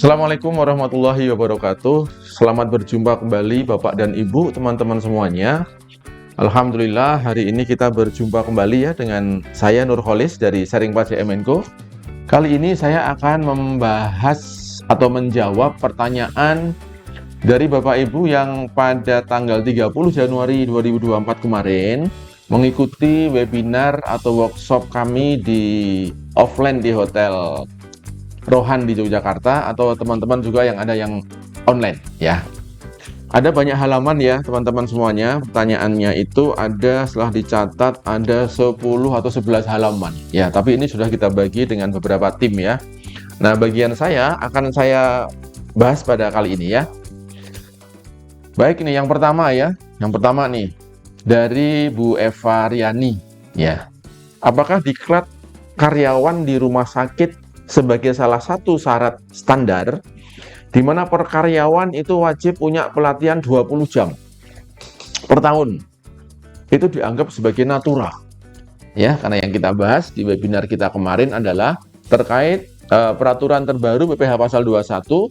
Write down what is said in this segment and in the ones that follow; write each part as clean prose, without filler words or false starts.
Assalamualaikum warahmatullahi wabarakatuh. Selamat berjumpa kembali Bapak dan Ibu, teman-teman semuanya. Alhamdulillah hari ini kita berjumpa kembali ya dengan saya Nurholis dari Sharing Pajak Menko. Kali ini saya akan membahas atau menjawab pertanyaan dari Bapak Ibu yang pada tanggal 30 Januari 2024 kemarin mengikuti webinar atau workshop kami di offline di Hotel Rohan di Yogyakarta, atau teman-teman juga yang ada yang online ya. Ada banyak halaman ya teman-teman semuanya. Pertanyaannya itu ada, setelah dicatat ada 10 atau 11 halaman ya, tapi ini sudah kita bagi dengan beberapa tim ya. Nah, bagian saya akan saya bahas pada kali ini ya. Baik, ini yang pertama ya. Yang pertama nih dari Bu Eva Riani ya. Apakah diklat karyawan di rumah sakit sebagai salah satu syarat standar di mana per karyawan itu wajib punya pelatihan 20 jam per tahun? Itu dianggap sebagai natura ya, karena yang kita bahas di webinar kita kemarin adalah terkait peraturan terbaru PPh pasal 21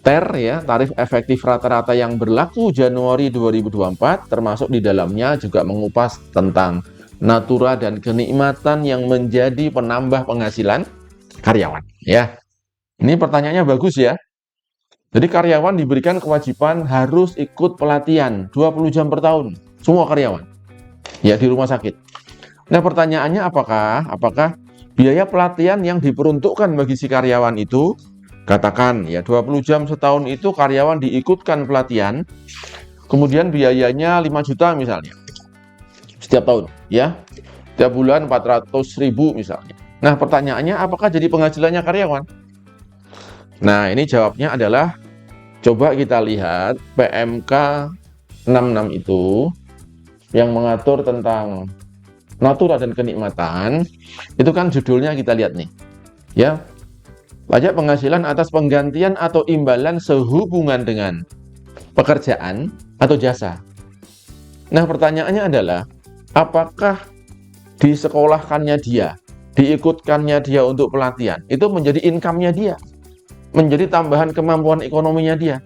TER ya, tarif efektif rata-rata yang berlaku Januari 2024, termasuk di dalamnya juga mengupas tentang natura dan kenikmatan yang menjadi penambah penghasilan karyawan ya. Ini pertanyaannya bagus ya. Jadi karyawan diberikan kewajiban harus ikut pelatihan 20 jam per tahun, semua karyawan ya di rumah sakit. Nah, pertanyaannya apakah biaya pelatihan yang diperuntukkan bagi si karyawan itu, katakan ya 20 jam setahun itu karyawan diikutkan pelatihan, kemudian biayanya 5 juta misalnya setiap tahun ya, setiap bulan 400.000 misalnya. Nah, pertanyaannya apakah jadi penghasilannya karyawan? Nah, ini jawabnya adalah, coba kita lihat PMK 66 itu yang mengatur tentang natura dan kenikmatan. Itu kan judulnya kita lihat nih ya, pajak penghasilan atas penggantian atau imbalan sehubungan dengan pekerjaan atau jasa. Nah, pertanyaannya adalah apakah disekolahkannya dia, diikutkannya dia untuk pelatihan itu menjadi income-nya dia, menjadi tambahan kemampuan ekonominya dia?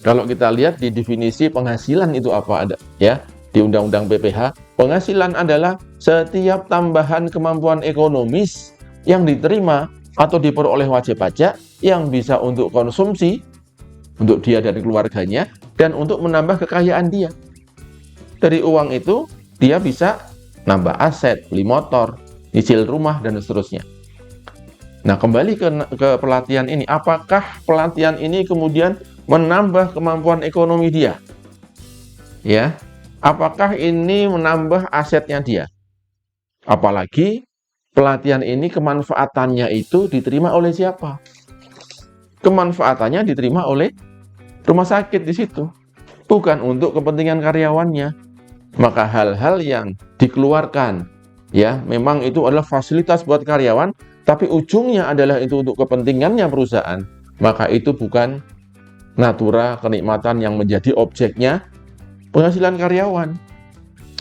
Kalau kita lihat di definisi penghasilan itu apa ada ya di Undang-Undang PPh, penghasilan adalah setiap tambahan kemampuan ekonomis yang diterima atau diperoleh wajib pajak yang bisa untuk konsumsi untuk dia dan keluarganya dan untuk menambah kekayaan dia. Dari uang itu dia bisa nambah aset, beli motor, nyicil rumah, dan seterusnya. Nah, kembali ke pelatihan ini, apakah pelatihan ini kemudian menambah kemampuan ekonomi dia? Ya, apakah ini menambah asetnya dia? Apalagi pelatihan ini kemanfaatannya itu diterima oleh siapa? Kemanfaatannya diterima oleh rumah sakit di situ, bukan untuk kepentingan karyawannya. Maka hal-hal yang dikeluarkan ya, memang itu adalah fasilitas buat karyawan, tapi ujungnya adalah itu untuk kepentingannya perusahaan, maka itu bukan natura kenikmatan yang menjadi objeknya penghasilan karyawan.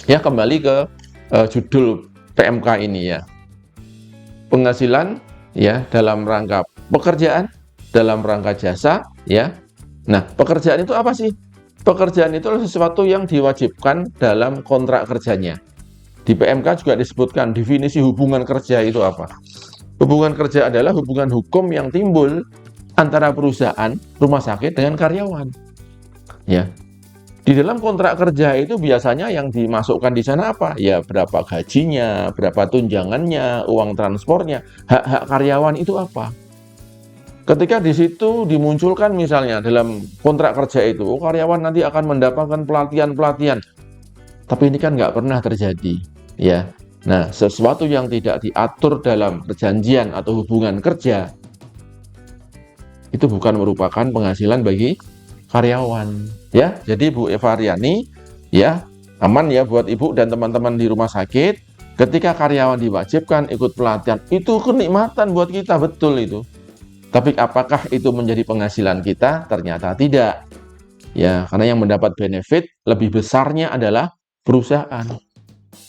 Ya, kembali ke judul PMK ini ya. Penghasilan ya dalam rangka pekerjaan, dalam rangka jasa ya. Nah, pekerjaan itu apa sih? Pekerjaan itu adalah sesuatu yang diwajibkan dalam kontrak kerjanya. Di PMK juga disebutkan definisi hubungan kerja itu apa. Hubungan kerja adalah hubungan hukum yang timbul antara perusahaan, rumah sakit dengan karyawan. Ya. Di dalam kontrak kerja itu biasanya yang dimasukkan di sana apa? Ya, berapa gajinya, berapa tunjangannya, uang transportnya, hak-hak karyawan itu apa? Ketika di situ dimunculkan misalnya dalam kontrak kerja itu, karyawan nanti akan mendapatkan pelatihan-pelatihan. Tapi ini kan nggak pernah terjadi ya. Nah, sesuatu yang tidak diatur dalam perjanjian atau hubungan kerja itu bukan merupakan penghasilan bagi karyawan ya. Jadi Bu Eva Riani ya, aman ya buat Ibu dan teman-teman di rumah sakit, ketika karyawan diwajibkan ikut pelatihan itu kenikmatan buat kita, betul itu. Tapi apakah itu menjadi penghasilan kita? Ternyata tidak ya, karena yang mendapat benefit lebih besarnya adalah perusahaan.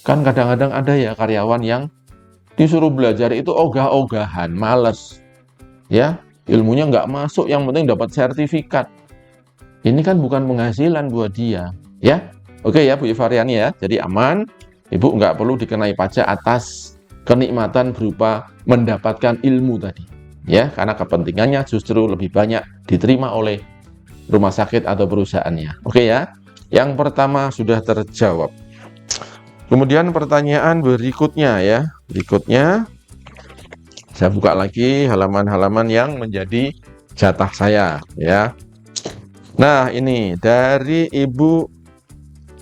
Kan kadang-kadang ada ya karyawan yang disuruh belajar itu ogah-ogahan, males ya, ilmunya nggak masuk, yang penting dapat sertifikat. Ini kan bukan penghasilan buat dia, ya. Oke ya Bu Ivariani ya, jadi aman, Ibu nggak perlu dikenai pajak atas kenikmatan berupa mendapatkan ilmu tadi, ya, karena kepentingannya justru lebih banyak diterima oleh rumah sakit atau perusahaannya. Oke ya, yang pertama sudah terjawab. Kemudian pertanyaan berikutnya ya, saya buka lagi halaman-halaman yang menjadi jatah saya ya. Nah, ini dari Ibu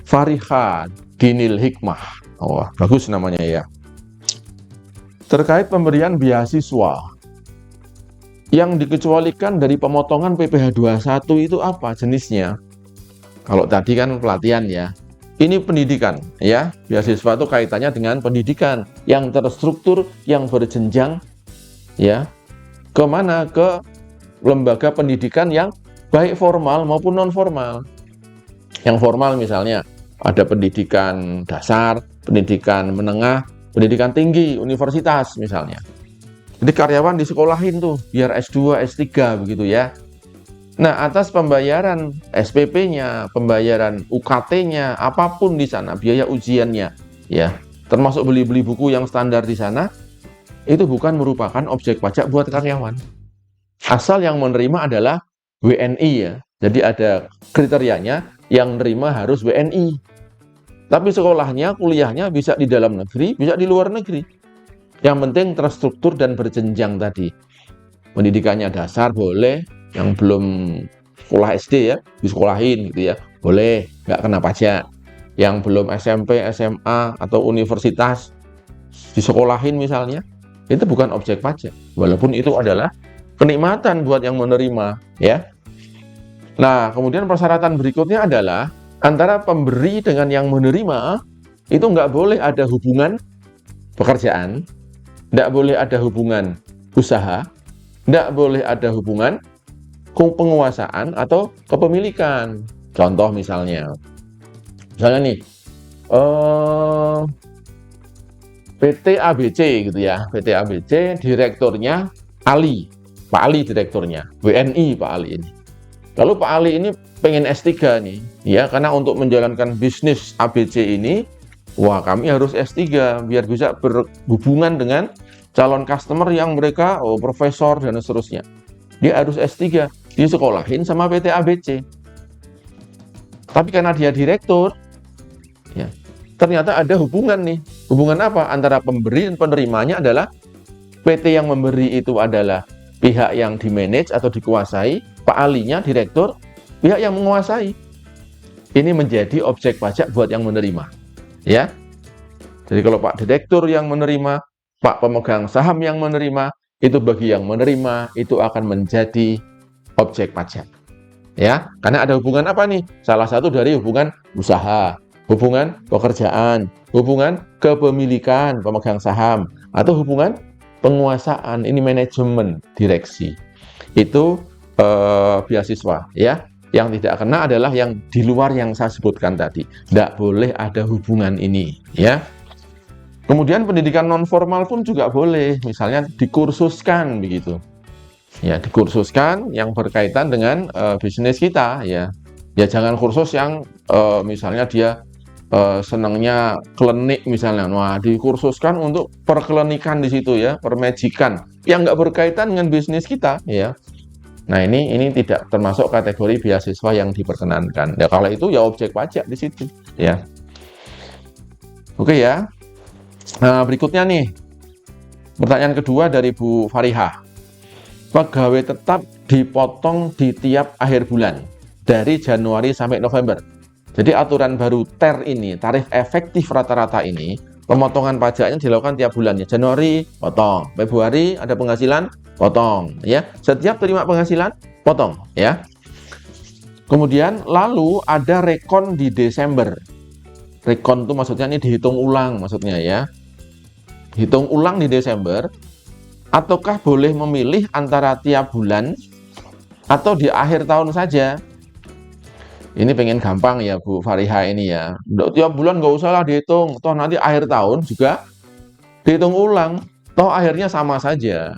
Fariha Dinil Hikmah. Oh, bagus namanya ya. Terkait pemberian beasiswa yang dikecualikan dari pemotongan PPh 21 itu apa jenisnya? Kalau tadi kan pelatihan ya. Ini pendidikan ya. Beasiswa itu kaitannya dengan pendidikan yang terstruktur, yang berjenjang ya. Kemana? Ke lembaga pendidikan yang baik formal maupun non formal. Yang formal misalnya ada pendidikan dasar, pendidikan menengah, pendidikan tinggi, universitas misalnya. Jadi karyawan disekolahin tuh biar S2, S3 begitu ya. Nah, atas pembayaran SPP-nya, pembayaran UKT-nya, apapun di sana, biaya ujiannya ya, termasuk beli-beli buku yang standar di sana, itu bukan merupakan objek pajak buat karyawan. Asal yang menerima adalah WNI ya. Jadi ada kriterianya, yang menerima harus WNI. Tapi sekolahnya, kuliahnya bisa di dalam negeri, bisa di luar negeri. Yang penting terstruktur dan berjenjang tadi. Pendidikannya dasar boleh, yang belum sekolah SD ya, disekolahin gitu ya, boleh, nggak kena pajak. Yang belum SMP, SMA, atau universitas, disekolahin misalnya, itu bukan objek pajak. Walaupun itu adalah kenikmatan buat yang menerima ya. Nah, kemudian persyaratan berikutnya adalah antara pemberi dengan yang menerima itu nggak boleh ada hubungan pekerjaan, nggak boleh ada hubungan usaha, nggak boleh ada hubungan penguasaan atau kepemilikan. Contoh misalnya nih, PT ABC gitu ya, PT ABC direkturnya Ali, Pak Ali direkturnya, WNI Pak Ali ini. Lalu Pak Ali ini pengen S3 nih, ya, karena untuk menjalankan bisnis ABC ini, wah kami harus S3 biar bisa berhubungan dengan calon customer yang mereka profesor dan seterusnya. Dia harus S3, disekolahin sama PT ABC. Tapi karena dia direktur, ya, ternyata ada hubungan nih. Hubungan apa? Antara pemberi dan penerimanya adalah PT yang memberi itu adalah pihak yang dimanage atau dikuasai, Pak Alinya direktur, pihak yang menguasai. Ini menjadi objek pajak buat yang menerima. Ya. Jadi kalau Pak Direktur yang menerima, Pak pemegang saham yang menerima, itu bagi yang menerima itu akan menjadi objek pajak. Ya, karena ada hubungan apa nih? Salah satu dari hubungan usaha, hubungan pekerjaan, hubungan kepemilikan pemegang saham, atau hubungan penguasaan, ini manajemen direksi. Itu beasiswa ya. Yang tidak kena adalah yang di luar yang saya sebutkan tadi. Tidak boleh ada hubungan ini ya. Kemudian pendidikan non formal pun juga boleh, misalnya dikursuskan begitu. Ya, dikursuskan yang berkaitan dengan bisnis kita ya. Ya jangan kursus yang misalnya dia senangnya klinik misalnya. Wah, dikursuskan untuk perklinikan di situ ya, permajikan yang nggak berkaitan dengan bisnis kita ya. Nah, ini tidak termasuk kategori beasiswa yang diperkenankan. Ya kalau itu ya objek pajak di situ ya. Oke ya. Nah, berikutnya nih, pertanyaan kedua dari Bu Fariha. Pegawai tetap dipotong di tiap akhir bulan dari Januari sampai November. Jadi aturan baru TER ini, tarif efektif rata-rata ini, pemotongan pajaknya dilakukan tiap bulannya. Januari potong, Februari ada penghasilan potong, ya. Setiap terima penghasilan potong, ya. Kemudian lalu ada rekon di Desember. Rekon itu maksudnya ini dihitung ulang maksudnya ya. Hitung ulang di Desember, ataukah boleh memilih antara tiap bulan atau di akhir tahun saja? Ini pengen gampang ya Bu Fariha ini ya. Tiap bulan nggak usah lah dihitung, toh nanti akhir tahun juga dihitung ulang, toh akhirnya sama saja.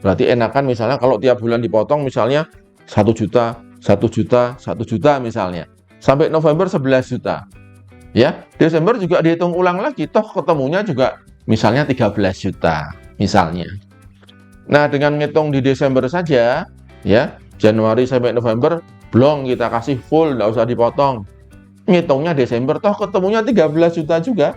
Berarti enakan misalnya kalau tiap bulan dipotong misalnya 1 juta, 1 juta, 1 juta misalnya. Sampai November 11 juta. Ya, Desember juga dihitung ulang lagi, toh ketemunya juga misalnya 13 juta misalnya. Nah, dengan ngitung di Desember saja, ya, Januari sampai November, blong kita kasih full, nggak usah dipotong. Ngitungnya Desember, toh ketemunya 13 juta juga.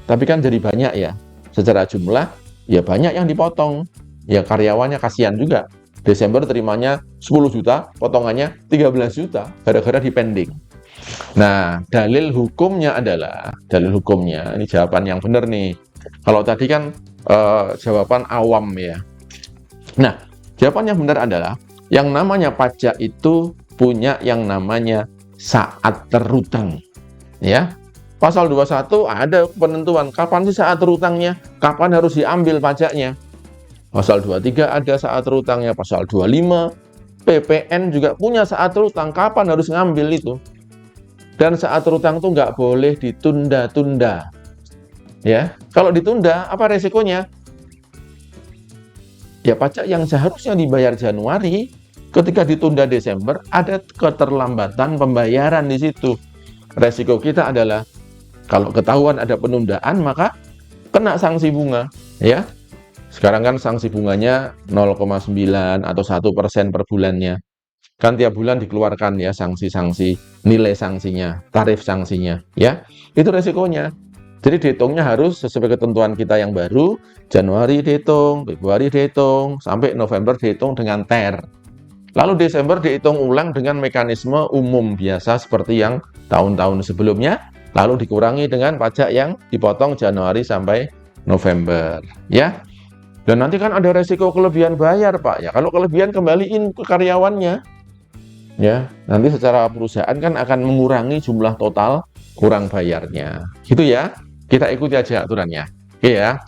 Tapi kan jadi banyak ya, secara jumlah, ya banyak yang dipotong. Ya karyawannya kasihan juga. Desember terimanya 10 juta, potongannya 13 juta, gara-gara dipending. Nah, dalil hukumnya adalah, dalil hukumnya, ini jawaban yang benar nih. Kalau tadi kan jawaban awam ya. Nah, jawaban yang benar adalah, yang namanya pajak itu punya yang namanya saat terutang. Ya, pasal 21 ada penentuan, kapan sih saat terutangnya, kapan harus diambil pajaknya. Pasal 23 ada saat terutangnya, pasal 25, PPN juga punya saat terutang, kapan harus ngambil itu. Dan saat terutang itu nggak boleh ditunda-tunda. Ya, kalau ditunda, apa resikonya? Ya pajak yang seharusnya dibayar Januari, ketika ditunda Desember, ada keterlambatan pembayaran di situ. Resiko kita adalah, kalau ketahuan ada penundaan, maka kena sanksi bunga. Ya, sekarang kan sanksi bunganya 0,9 atau 1% per bulannya. Kan tiap bulan dikeluarkan ya sanksi-sanksi, nilai sanksinya, tarif sanksinya, ya. Itu resikonya. Jadi dihitungnya harus sesuai ketentuan kita yang baru, Januari dihitung, Februari dihitung, sampai November dihitung dengan TER. Lalu Desember dihitung ulang dengan mekanisme umum biasa seperti yang tahun-tahun sebelumnya, lalu dikurangi dengan pajak yang dipotong Januari sampai November, ya. Dan nanti kan ada resiko kelebihan bayar, Pak. Ya, kalau kelebihan kembaliin ke karyawannya. Ya, nanti secara perusahaan kan akan mengurangi jumlah total kurang bayarnya. Gitu ya. Kita ikuti aja aturannya. Oke ya.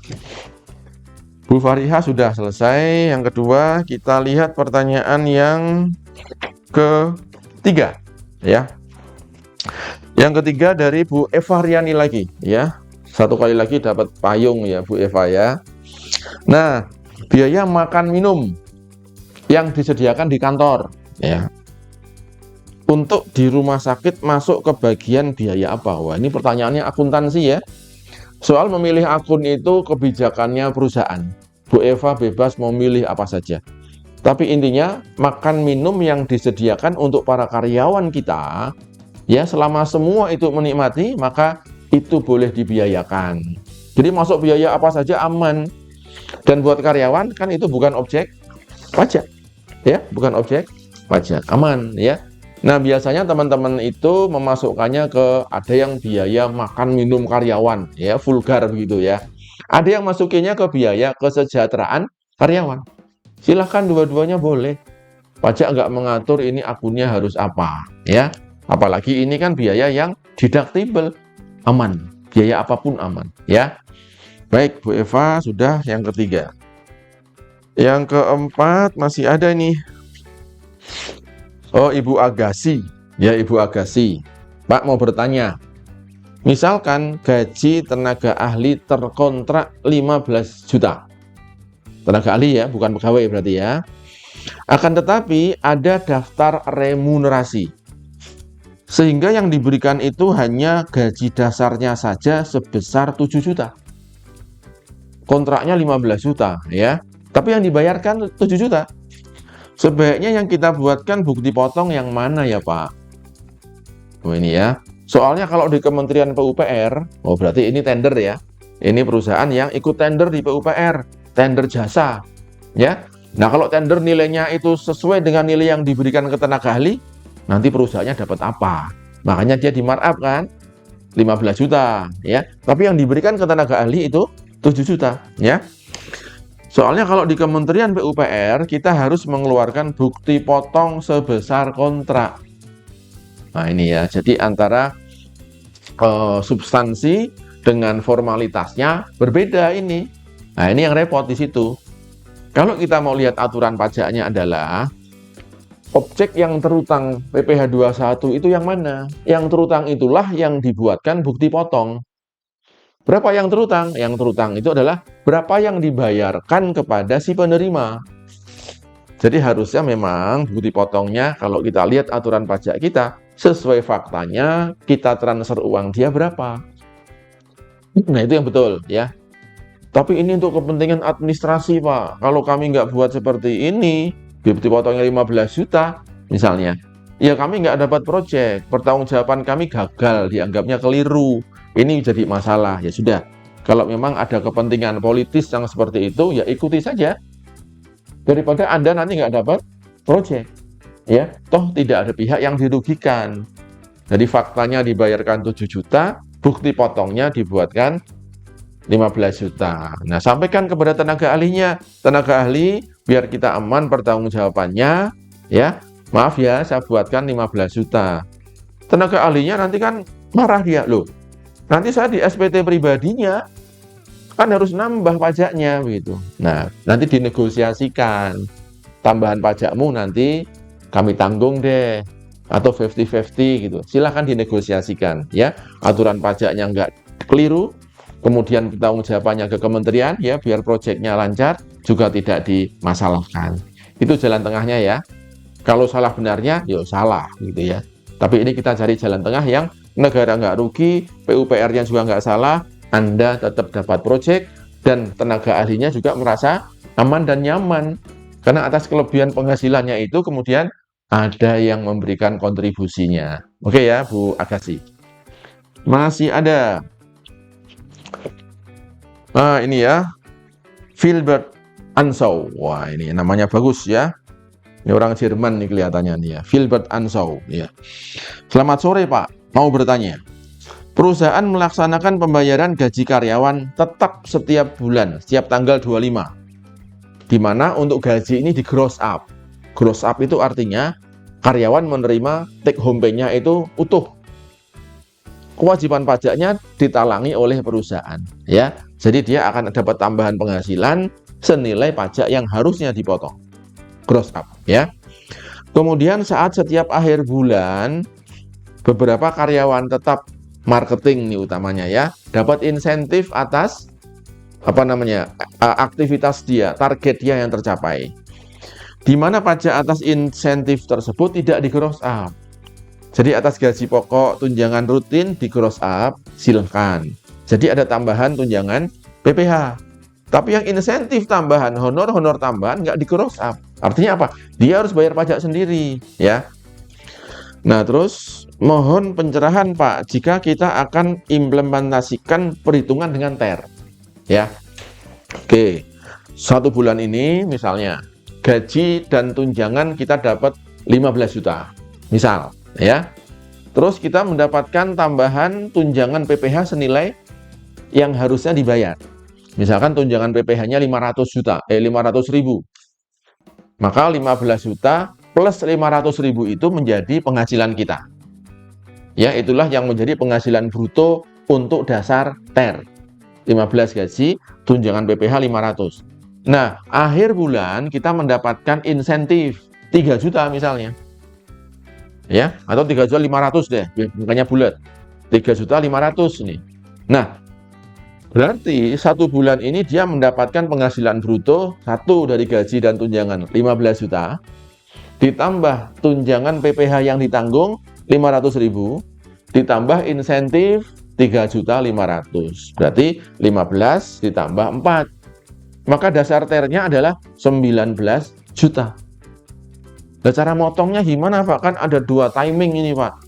Bu Fariha sudah selesai. Yang kedua, kita lihat pertanyaan yang ketiga, ya. Yang ketiga dari Bu Eva Riani lagi, ya. Satu kali lagi dapat payung ya Bu Eva ya. Nah, biaya makan minum yang disediakan di kantor, ya. Untuk di rumah sakit masuk ke bagian biaya apa? Wah, ini pertanyaannya akuntansi ya. Soal memilih akun itu kebijakannya perusahaan. Bu Eva bebas mau milih apa saja. Tapi intinya makan minum yang disediakan untuk para karyawan kita, ya selama semua itu menikmati, maka itu boleh dibiayakan. Jadi masuk biaya apa saja aman. Dan buat karyawan kan itu bukan objek pajak, ya, bukan objek pajak, aman ya. Nah, biasanya teman-teman itu memasukkannya ke, ada yang biaya makan minum karyawan, ya, vulgar begitu ya. Ada yang masukinnya ke biaya kesejahteraan karyawan. Silahkan dua-duanya boleh. Pajak nggak mengatur ini akunnya harus apa, ya. Apalagi ini kan biaya yang deductible, aman. Biaya apapun aman, ya. Baik, Bu Eva sudah yang ketiga. Yang keempat masih ada nih. Oh, Ibu Agasi. Ya, Ibu Agasi. Pak mau bertanya. Misalkan gaji tenaga ahli terkontrak 15 juta. Tenaga ahli ya, bukan pegawai berarti ya. Akan tetapi ada daftar remunerasi. Sehingga yang diberikan itu hanya gaji dasarnya saja sebesar 7 juta. Kontraknya 15 juta ya. Tapi yang dibayarkan 7 juta. Sebaiknya yang kita buatkan bukti potong yang mana ya Pak? Oh ini ya. Soalnya kalau di Kementerian PUPR, oh berarti ini tender ya. Ini perusahaan yang ikut tender di PUPR, tender jasa. Ya. Nah kalau tender nilainya itu sesuai dengan nilai yang diberikan ke tenaga ahli, nanti perusahaannya dapat apa? Makanya dia di markup kan? 15 juta ya. Tapi yang diberikan ke tenaga ahli itu 7 juta ya. Soalnya kalau di Kementerian PUPR kita harus mengeluarkan bukti potong sebesar kontrak. Nah ini ya, jadi antara substansi dengan formalitasnya berbeda ini. Nah ini yang repot di situ. Kalau kita mau lihat aturan pajaknya adalah objek yang terutang PPh 21 itu yang mana? Yang terutang itulah yang dibuatkan bukti potong. Berapa yang terutang? Yang terutang itu adalah berapa yang dibayarkan kepada si penerima. Jadi harusnya memang bukti potongnya kalau kita lihat aturan pajak kita, sesuai faktanya kita transfer uang dia berapa. Nah itu yang betul ya. Tapi ini untuk kepentingan administrasi Pak. Kalau kami nggak buat seperti ini, bukti potongnya 15 juta misalnya, ya kami nggak dapat proyek, pertanggungjawaban kami gagal, dianggapnya keliru. Ini jadi masalah, ya sudah. Kalau memang ada kepentingan politis yang seperti itu, ya ikuti saja. Daripada Anda nanti nggak dapat proyek, ya, toh tidak ada pihak yang dirugikan. Jadi faktanya dibayarkan 7 juta, bukti potongnya dibuatkan 15 juta. Nah, sampaikan kepada tenaga ahlinya, tenaga ahli, biar kita aman pertanggungjawabannya, ya. Maaf ya, saya buatkan 15 juta. Tenaga ahlinya nanti kan marah dia, loh. Nanti saya di SPT pribadinya kan harus nambah pajaknya begitu. Nah, nanti dinegosiasikan. Tambahan pajakmu nanti kami tanggung deh atau 50-50 gitu. Silahkan dinegosiasikan ya. Aturan pajaknya nggak keliru, kemudian tanggung jawabannya ke kementerian ya biar proyeknya lancar juga tidak dimasalahkan. Itu jalan tengahnya ya. Kalau salah benarnya, ya salah gitu ya. Tapi ini kita cari jalan tengah yang negara nggak rugi, PUPR-nya juga nggak salah, Anda tetap dapat proyek, dan tenaga ahlinya juga merasa aman dan nyaman. Karena atas kelebihan penghasilannya itu kemudian ada yang memberikan kontribusinya. Oke ya, Bu Agassi. Masih ada. Nah, ini ya. Filbert Ansau. Wah, ini namanya bagus ya. Ini orang Jerman nih kelihatannya nih ya. Filbert Ansau ya. Selamat sore, Pak. Mau bertanya. Perusahaan melaksanakan pembayaran gaji karyawan tetap setiap bulan, setiap tanggal 25. Di mana untuk gaji ini di gross up. Gross up itu artinya karyawan menerima take home pay-nya itu utuh. Kewajiban pajaknya ditalangi oleh perusahaan, ya. Jadi dia akan dapat tambahan penghasilan senilai pajak yang harusnya dipotong. Gross up, ya. Kemudian saat setiap akhir bulan beberapa karyawan tetap marketing nih utamanya ya, dapat insentif atas aktivitas dia, target dia yang tercapai. Di mana pajak atas insentif tersebut tidak di gross up. Jadi atas gaji pokok tunjangan rutin di gross up, silahkan. Jadi ada tambahan tunjangan PPh. Tapi yang insentif tambahan, honor tambahan nggak di gross up. Artinya apa? Dia harus bayar pajak sendiri, ya. Nah, terus mohon pencerahan Pak, jika kita akan implementasikan perhitungan dengan TER. Ya. Oke. 1 bulan ini misalnya gaji dan tunjangan kita dapat 15 juta. Misal, ya. Terus kita mendapatkan tambahan tunjangan PPh senilai yang harusnya dibayar. Misalkan tunjangan PPh-nya 500.000. Maka 15 juta plus 500.000 itu menjadi penghasilan kita. Ya, itulah yang menjadi penghasilan bruto untuk dasar TER. 15 gaji, tunjangan PPh 500. Nah, akhir bulan kita mendapatkan insentif 3 juta misalnya. Ya, atau 3.500.000 deh, makanya bulat. 3.500.000 nih. Nah, berarti 1 bulan ini dia mendapatkan penghasilan bruto 1 dari gaji dan tunjangan 15 juta. Ditambah tunjangan PPh yang ditanggung 500.000, ditambah insentif 3.500.000. Berarti 15 ditambah 4. Maka dasar TER-nya adalah 19 juta. Nah, cara motongnya gimana Pak? Kan ada 2 timing ini Pak.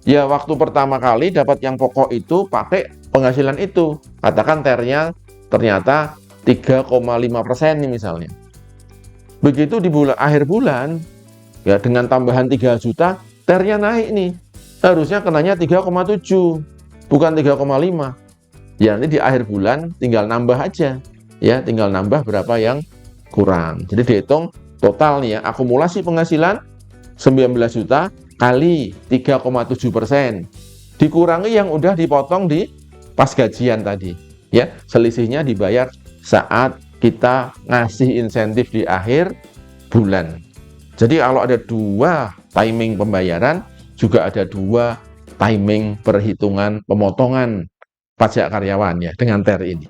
Ya, waktu pertama kali dapat yang pokok itu pakai penghasilan itu. Katakan TER-nya ternyata 3,5% nih misalnya. Begitu di akhir bulan, ya dengan tambahan 3 juta, TER-nya naik nih. Harusnya kenanya 3,7, bukan 3,5. Ya, nanti di akhir bulan tinggal nambah aja. Ya, tinggal nambah berapa yang kurang. Jadi dihitung total nih ya, akumulasi penghasilan 19 juta kali 3,7%. Dikurangi yang udah dipotong di pas gajian tadi. Ya, selisihnya dibayar saat kita ngasih insentif di akhir bulan. Jadi kalau ada 2 timing pembayaran, juga ada 2 timing perhitungan pemotongan pajak karyawan ya dengan TER ini.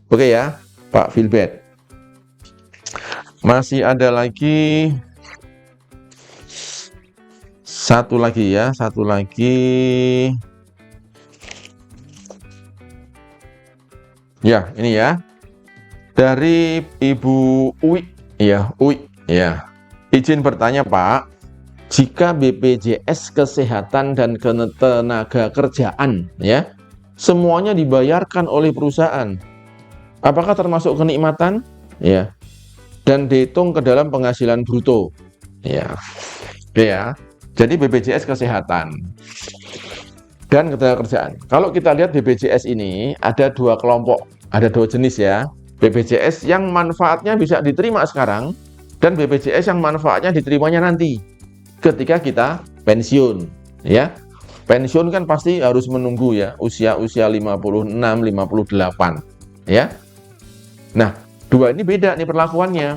Oke ya, Pak Filbert. Masih ada lagi satu lagi ya, satu lagi. Ya, ini ya. Dari Ibu Uwi. Ya, Uwi. Ya. Izin bertanya, Pak. Jika BPJS Kesehatan dan Ketenaga Kerjaan ya, semuanya dibayarkan oleh perusahaan, apakah termasuk kenikmatan? Ya. Dan dihitung ke dalam penghasilan bruto. Ya. Oke ya. Jadi BPJS Kesehatan dan Ketenagakerjaan. Kalau kita lihat BPJS ini ada dua kelompok, ada dua jenis ya. BPJS yang manfaatnya bisa diterima sekarang dan BPJS yang manfaatnya diterimanya nanti ketika kita pensiun ya. Pensiun kan pasti harus menunggu ya, usia 56, 58 ya. Nah, dua ini beda nih perlakuannya.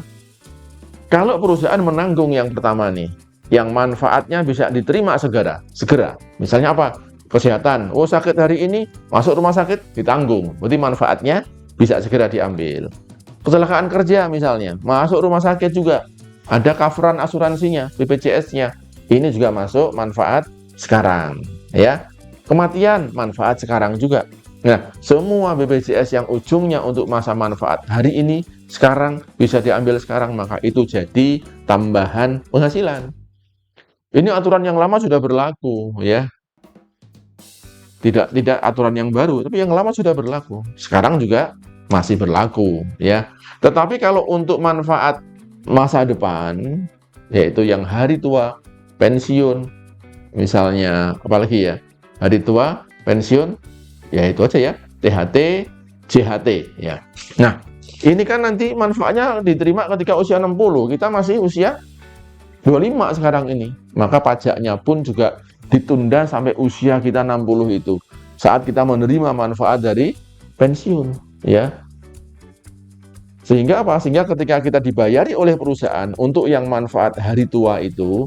Kalau perusahaan menanggung yang pertama nih, yang manfaatnya bisa diterima segera. Misalnya apa? Kesehatan. Oh, sakit hari ini, masuk rumah sakit, ditanggung. Berarti manfaatnya bisa segera diambil. Kecelakaan kerja misalnya, masuk rumah sakit juga. Ada coveran asuransinya, BPJS-nya. Ini juga masuk manfaat sekarang. Ya. Kematian, manfaat sekarang juga. Nah, semua BPJS yang ujungnya untuk masa manfaat hari ini, sekarang bisa diambil sekarang, maka itu jadi tambahan penghasilan. Ini aturan yang lama sudah berlaku ya. Tidak aturan yang baru, tapi yang lama sudah berlaku. Sekarang juga masih berlaku ya. Tetapi kalau untuk manfaat masa depan, yaitu yang hari tua, pensiun, misalnya apalagi ya, hari tua, pensiun, ya itu aja ya, THT, JHT ya. Nah, ini kan nanti manfaatnya diterima ketika usia 60, kita masih usia 25 sekarang ini. Maka pajaknya pun juga ditunda sampai usia kita 60 itu. Saat kita menerima manfaat dari pensiun ya. Sehingga apa? Sehingga ketika kita dibayari oleh perusahaan untuk yang manfaat hari tua itu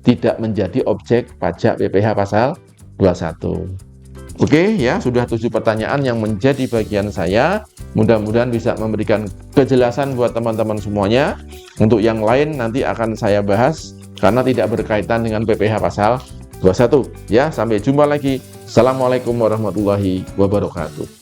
tidak menjadi objek pajak PPh pasal 21. Oke ya, sudah 7 pertanyaan yang menjadi bagian saya. Mudah-mudahan bisa memberikan kejelasan buat teman-teman semuanya. Untuk yang lain nanti akan saya bahas karena tidak berkaitan dengan PPh pasal 21. Ya, sampai jumpa lagi. Assalamualaikum warahmatullahi wabarakatuh.